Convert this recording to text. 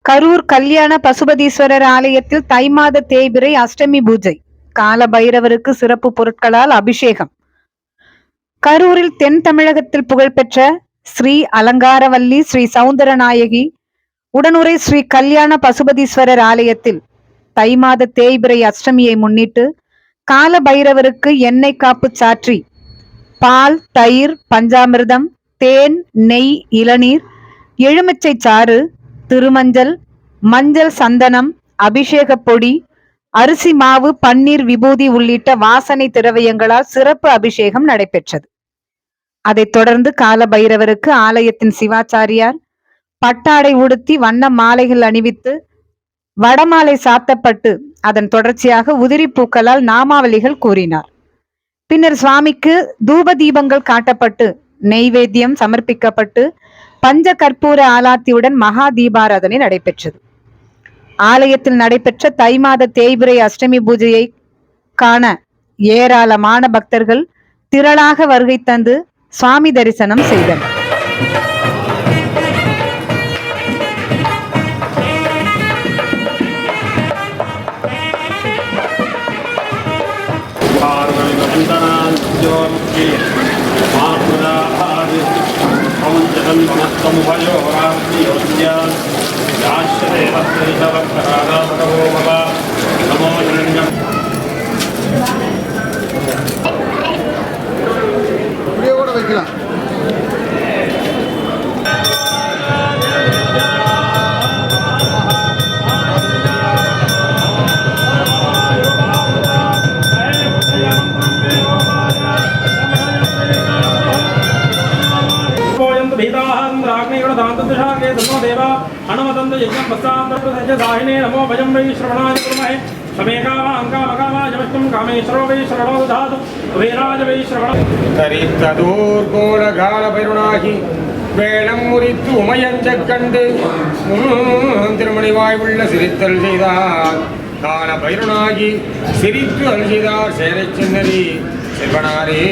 கரூர் கல்யாண பசுபதீஸ்வரர் ஆலயத்தில் தை மாத தேய்பிறை அஷ்டமி பூஜை. கால பைரவருக்கு சிறப்பு பொருட்களால் அபிஷேகம். கரூரில் தென் தமிழகத்தில் புகழ்பெற்ற ஸ்ரீ அலங்காரவல்லி ஸ்ரீ சௌந்தரநாயகி உடனுரை ஸ்ரீ கல்யாண பசுபதீஸ்வரர் ஆலயத்தில் தை மாத தேய்பிறை அஷ்டமியை முன்னிட்டு கால பைரவருக்கு எண்ணெய் காப்பு சாற்றி பால், தயிர், பஞ்சாமிர்தம், தேன், நெய், இளநீர், எலுமிச்சை சாறு, திருமஞ்சள், மஞ்சள், சந்தனம், அபிஷேக பொடி, அரிசி மாவு, பன்னீர், விபூதி உள்ளிட்ட வாசனை திரவியங்களால் சிறப்பு அபிஷேகம் நடைபெற்றது. அதைத் தொடர்ந்து கால பைரவருக்கு ஆலயத்தின் சிவாச்சாரியார் பட்டாடை உடுத்தி வண்ண மாலைகள் அணிவித்து வடமாலை சாத்தப்பட்டு அதன் தொடர்ச்சியாக உதிரி பூக்களால் நாமாவளிகள் கூறினார். பின்னர் சுவாமிக்கு தூப தீபங்கள் காட்டப்பட்டு நெய்வேத்தியம் சமர்ப்பிக்கப்பட்டு பஞ்ச கற்பூர ஆலாத்தியுடன் மகா தீபாராதனை நடைபெற்றது. ஆலயத்தில் நடைபெற்ற தை மாத தேய்பிறை அஷ்டமி பூஜையை காண ஏராளமான பக்தர்கள் திரளாக வருகை தந்து சுவாமி தரிசனம் செய்தனர். வைக்கலாம். नमो भजं वै श्रवणाय कुर्महे समेकामाङ्कामकामाजमष्टं कामेश्वरो वै श्रवणो दधातु वीराज वै श्रवण தரித்ததோர்கோளகாலபைருணாகி வேளம் முறித்து உமையஞ்சக் கண்டு திருமணிவாய் உள்ள சிரித்தல் செய்தார். கால பைருணாகி சிரித்து அல்கிதார் சேரச் சென்னரி செல்வனாரே.